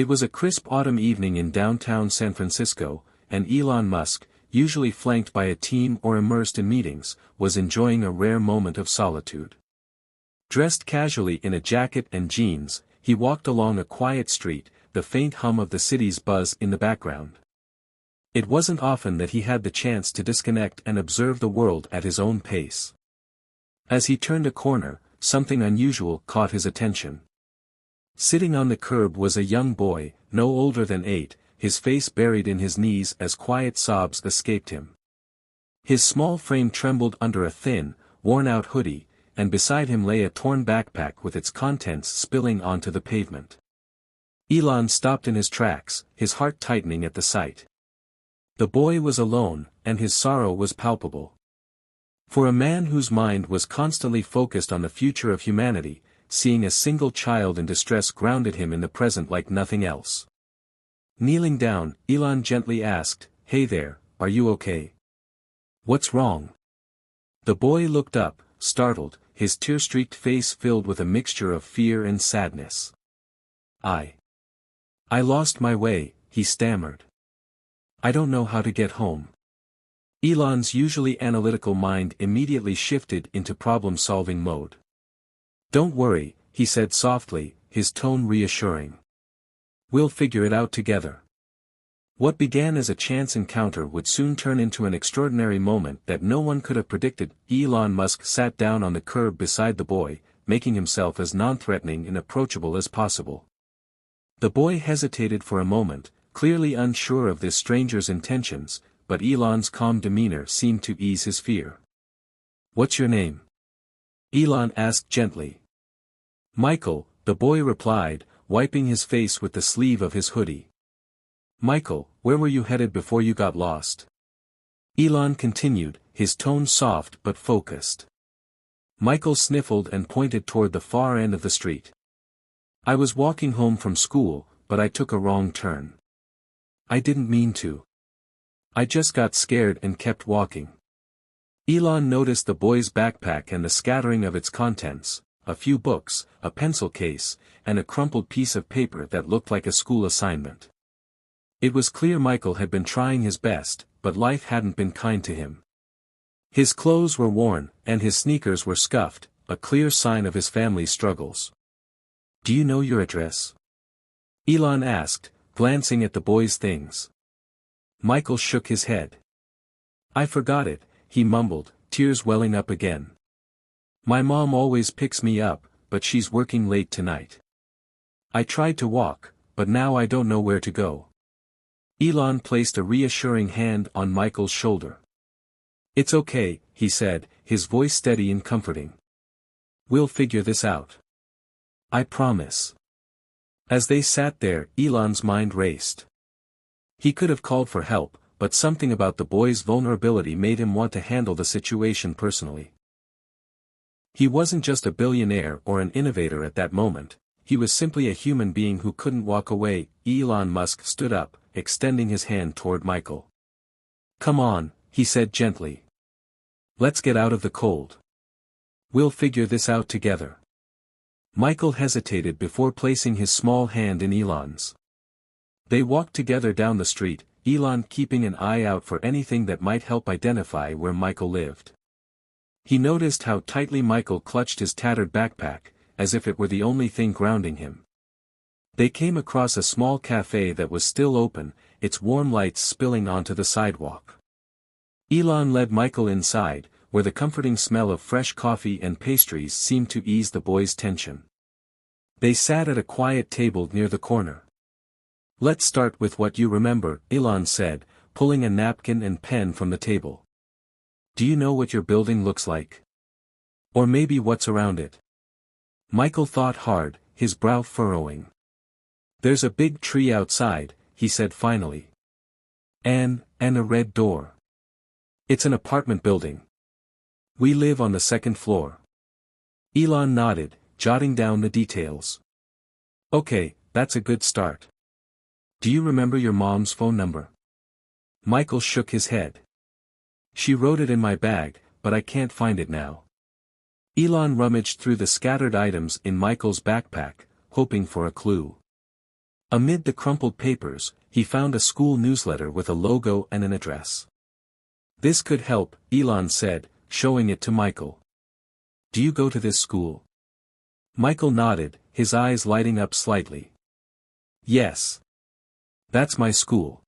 It was a crisp autumn evening in downtown San Francisco, and Elon Musk, usually flanked by a team or immersed in meetings, was enjoying a rare moment of solitude. Dressed casually in a jacket and jeans, he walked along a quiet street, the faint hum of the city's buzz in the background. It wasn't often that he had the chance to disconnect and observe the world at his own pace. As he turned a corner, something unusual caught his attention. Sitting on the curb was a young boy, no older than 8, his face buried in his knees as quiet sobs escaped him. His small frame trembled under a thin, worn-out hoodie, and beside him lay a torn backpack with its contents spilling onto the pavement. Elon stopped in his tracks, his heart tightening at the sight. The boy was alone, and his sorrow was palpable. For a man whose mind was constantly focused on the future of humanity, seeing a single child in distress grounded him in the present like nothing else. Kneeling down, Elon gently asked, "Hey there, are you okay? What's wrong?" The boy looked up, startled, his tear-streaked face filled with a mixture of fear and sadness. I lost my way," he stammered. "I don't know how to get home." Elon's usually analytical mind immediately shifted into problem-solving mode. "Don't worry," he said softly, his tone reassuring. "We'll figure it out together." What began as a chance encounter would soon turn into an extraordinary moment that no one could have predicted. Elon Musk sat down on the curb beside the boy, making himself as non-threatening and approachable as possible. The boy hesitated for a moment, clearly unsure of this stranger's intentions, but Elon's calm demeanor seemed to ease his fear. "What's your name?" Elon asked gently. "Michael," the boy replied, wiping his face with the sleeve of his hoodie. "Michael, where were you headed before you got lost?" Elon continued, his tone soft but focused. Michael sniffled and pointed toward the far end of the street. "I was walking home from school, but I took a wrong turn. I didn't mean to. I just got scared and kept walking." Elon noticed the boy's backpack and the scattering of its contents, a few books, a pencil case, and a crumpled piece of paper that looked like a school assignment. It was clear Michael had been trying his best, but life hadn't been kind to him. His clothes were worn, and his sneakers were scuffed, a clear sign of his family's struggles. "Do you know your address?" Elon asked, glancing at the boy's things. Michael shook his head. "I forgot it," he mumbled, tears welling up again. "My mom always picks me up, but she's working late tonight. I tried to walk, but now I don't know where to go." Elon placed a reassuring hand on Michael's shoulder. "It's okay," he said, his voice steady and comforting. "We'll figure this out. I promise." As they sat there, Elon's mind raced. He could have called for help, but something about the boy's vulnerability made him want to handle the situation personally. He wasn't just a billionaire or an innovator at that moment, he was simply a human being who couldn't walk away. Elon Musk stood up, extending his hand toward Michael. "Come on," he said gently. "Let's get out of the cold. We'll figure this out together." Michael hesitated before placing his small hand in Elon's. They walked together down the street, Elon keeping an eye out for anything that might help identify where Michael lived. He noticed how tightly Michael clutched his tattered backpack, as if it were the only thing grounding him. They came across a small cafe that was still open, its warm lights spilling onto the sidewalk. Elon led Michael inside, where the comforting smell of fresh coffee and pastries seemed to ease the boy's tension. They sat at a quiet table near the corner. "Let's start with what you remember," Elon said, pulling a napkin and pen from the table. "Do you know what your building looks like? Or maybe what's around it?" Michael thought hard, his brow furrowing. "There's a big tree outside," he said finally. And a red door. It's an apartment building. We live on the second floor." Elon nodded, jotting down the details. "Okay, that's a good start. Do you remember your mom's phone number?" Michael shook his head. "She wrote it in my bag, but I can't find it now." Elon rummaged through the scattered items in Michael's backpack, hoping for a clue. Amid the crumpled papers, he found a school newsletter with a logo and an address. "This could help," Elon said, showing it to Michael. "Do you go to this school?" Michael nodded, his eyes lighting up slightly. "Yes. That's my school."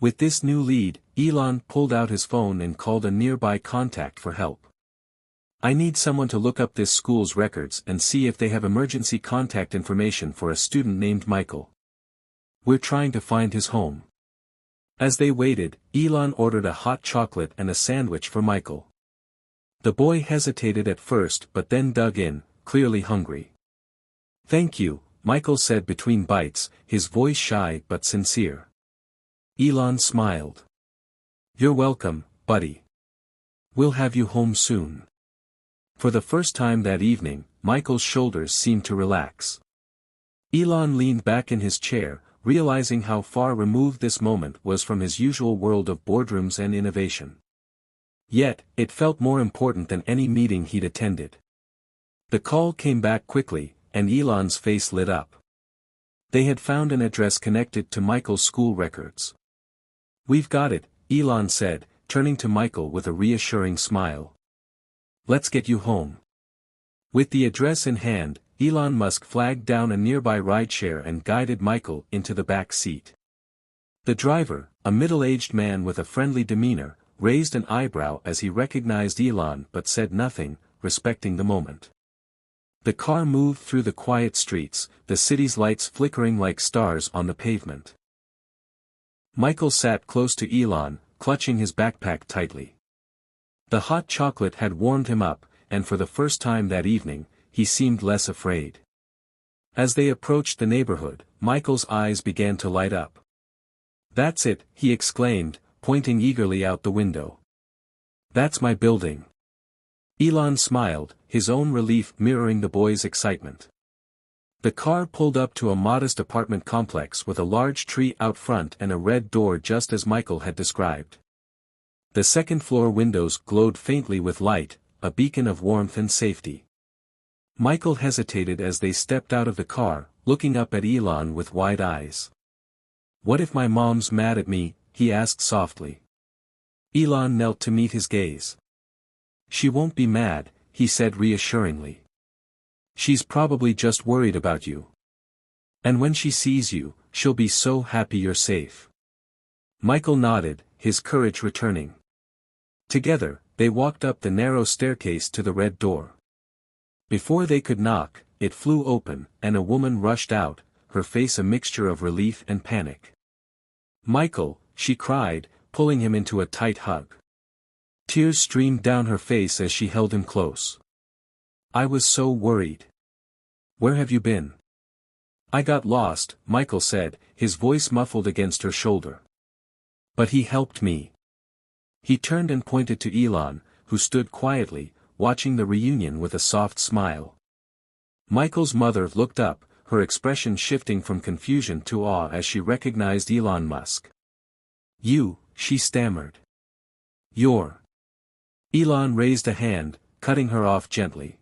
With this new lead, Elon pulled out his phone and called a nearby contact for help. "I need someone to look up this school's records and see if they have emergency contact information for a student named Michael. We're trying to find his home." As they waited, Elon ordered a hot chocolate and a sandwich for Michael. The boy hesitated at first but then dug in, clearly hungry. "Thank you," Michael said between bites, his voice shy but sincere. Elon smiled. "You're welcome, buddy. We'll have you home soon." For the first time that evening, Michael's shoulders seemed to relax. Elon leaned back in his chair, realizing how far removed this moment was from his usual world of boardrooms and innovation. Yet, it felt more important than any meeting he'd attended. The call came back quickly, and Elon's face lit up. They had found an address connected to Michael's school records. "We've got it," Elon said, turning to Michael with a reassuring smile. "Let's get you home." With the address in hand, Elon Musk flagged down a nearby rideshare and guided Michael into the back seat. The driver, a middle-aged man with a friendly demeanor, raised an eyebrow as he recognized Elon but said nothing, respecting the moment. The car moved through the quiet streets, the city's lights flickering like stars on the pavement. Michael sat close to Elon, clutching his backpack tightly. The hot chocolate had warmed him up, and for the first time that evening, he seemed less afraid. As they approached the neighborhood, Michael's eyes began to light up. "That's it," he exclaimed, pointing eagerly out the window. "That's my building." Elon smiled, his own relief mirroring the boy's excitement. The car pulled up to a modest apartment complex with a large tree out front and a red door just as Michael had described. The second-floor windows glowed faintly with light, a beacon of warmth and safety. Michael hesitated as they stepped out of the car, looking up at Elon with wide eyes. "What if my mom's mad at me?" he asked softly. Elon knelt to meet his gaze. "She won't be mad," he said reassuringly. "She's probably just worried about you. And when she sees you, she'll be so happy you're safe." Michael nodded, his courage returning. Together, they walked up the narrow staircase to the red door. Before they could knock, it flew open, and a woman rushed out, her face a mixture of relief and panic. "Michael," she cried, pulling him into a tight hug. Tears streamed down her face as she held him close. "I was so worried. Where have you been?" "I got lost," Michael said, his voice muffled against her shoulder. "But he helped me." He turned and pointed to Elon, who stood quietly, watching the reunion with a soft smile. Michael's mother looked up, her expression shifting from confusion to awe as she recognized Elon Musk. "You," she stammered. "You're—" Elon raised a hand, cutting her off gently.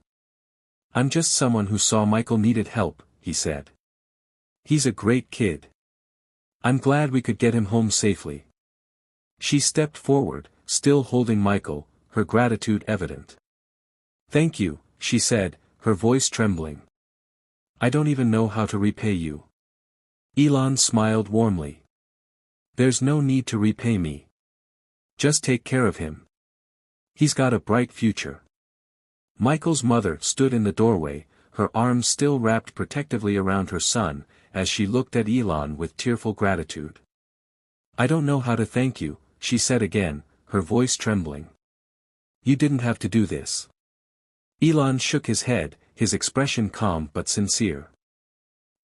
"I'm just someone who saw Michael needed help," he said. "He's a great kid. I'm glad we could get him home safely." She stepped forward, still holding Michael, her gratitude evident. "Thank you," she said, her voice trembling. "I don't even know how to repay you." Elon smiled warmly. "There's no need to repay me. Just take care of him. He's got a bright future." Michael's mother stood in the doorway, her arms still wrapped protectively around her son, as she looked at Elon with tearful gratitude. "I don't know how to thank you," she said again, her voice trembling. "You didn't have to do this." Elon shook his head, his expression calm but sincere.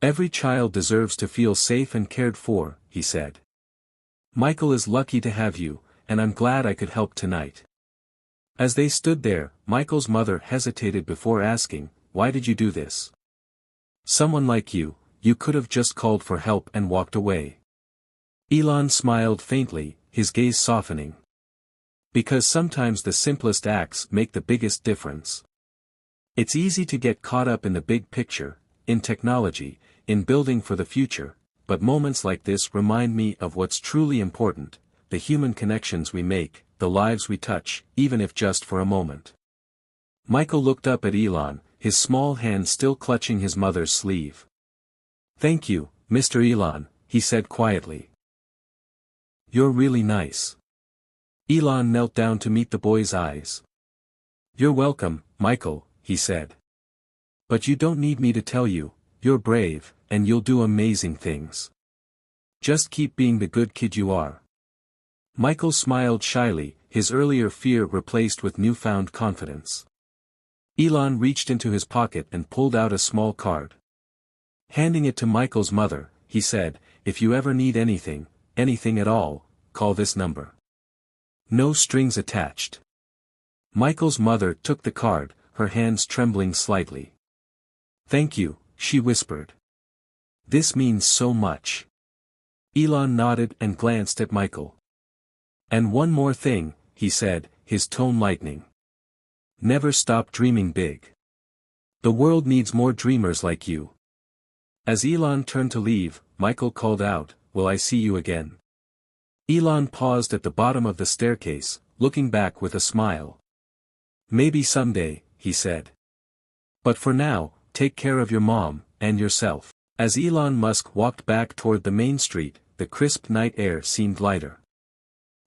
"Every child deserves to feel safe and cared for," he said. "Michael is lucky to have you, and I'm glad I could help tonight." As they stood there, Michael's mother hesitated before asking, "Why did you do this? Someone like you could have just called for help and walked away." Elon smiled faintly, his gaze softening. "Because sometimes the simplest acts make the biggest difference. It's easy to get caught up in the big picture, in technology, in building for the future, but moments like this remind me of what's truly important, the human connections we make, the lives we touch, even if just for a moment. Michael looked up at Elon, his small hand still clutching his mother's sleeve. "Thank you, Mr. Elon," he said quietly. "You're really nice." Elon knelt down to meet the boy's eyes. "You're welcome, Michael," he said. "But you don't need me to tell you, you're brave, and you'll do amazing things. Just keep being the good kid you are." Michael smiled shyly, his earlier fear replaced with newfound confidence. Elon reached into his pocket and pulled out a small card. Handing it to Michael's mother, he said, "If you ever need anything, anything at all, call this number. No strings attached." Michael's mother took the card, her hands trembling slightly. "Thank you," she whispered. "This means so much." Elon nodded and glanced at Michael. "And one more thing," he said, his tone lightening. "Never stop dreaming big. The world needs more dreamers like you." As Elon turned to leave, Michael called out, "Will I see you again?" Elon paused at the bottom of the staircase, looking back with a smile. "Maybe someday," he said. "But for now, take care of your mom, and yourself." As Elon Musk walked back toward the main street, the crisp night air seemed lighter.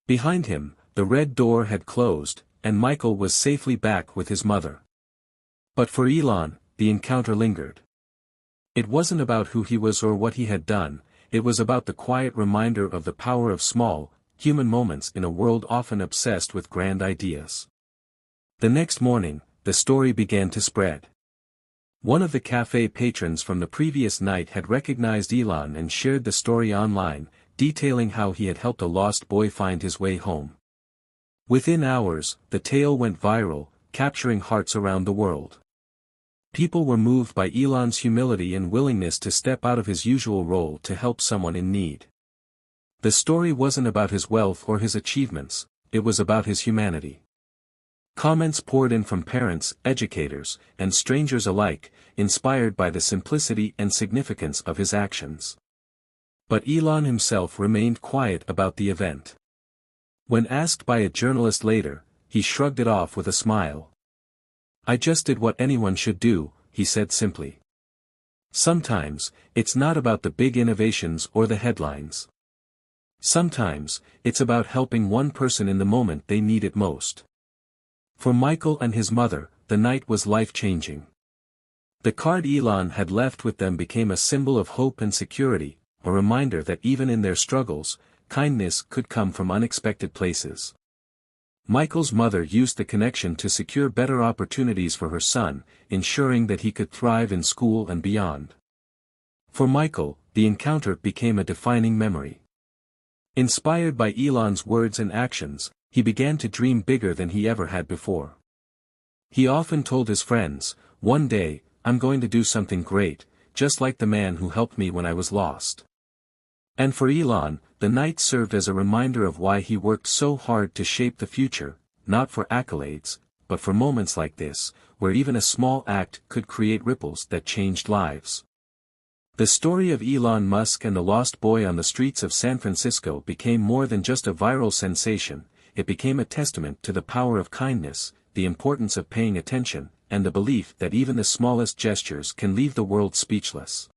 Behind him, the red door had closed, and Michael was safely back with his mother. But for Elon, the encounter lingered. It wasn't about who he was or what he had done, it was about the quiet reminder of the power of small, human moments in a world often obsessed with grand ideas. The next morning, the story began to spread. One of the cafe patrons from the previous night had recognized Elon and shared the story online, detailing how he had helped a lost boy find his way home. Within hours, the tale went viral, capturing hearts around the world. People were moved by Elon's humility and willingness to step out of his usual role to help someone in need. The story wasn't about his wealth or his achievements, it was about his humanity. Comments poured in from parents, educators, and strangers alike, inspired by the simplicity and significance of his actions. But Elon himself remained quiet about the event. When asked by a journalist later, he shrugged it off with a smile. "I just did what anyone should do," he said simply. Sometimes, it's not about the big innovations or the headlines. Sometimes, it's about helping one person in the moment they need it most. For Michael and his mother, the night was life-changing. The card Elon had left with them became a symbol of hope and security, a reminder that even in their struggles, kindness could come from unexpected places. Michael's mother used the connection to secure better opportunities for her son, ensuring that he could thrive in school and beyond. For Michael, the encounter became a defining memory. Inspired by Elon's words and actions, he began to dream bigger than he ever had before. He often told his friends, "One day, I'm going to do something great, just like the man who helped me when I was lost." And for Elon, the night served as a reminder of why he worked so hard to shape the future, not for accolades, but for moments like this, where even a small act could create ripples that changed lives. The story of Elon Musk and the lost boy on the streets of San Francisco became more than just a viral sensation, it became a testament to the power of kindness, the importance of paying attention, and the belief that even the smallest gestures can leave the world speechless.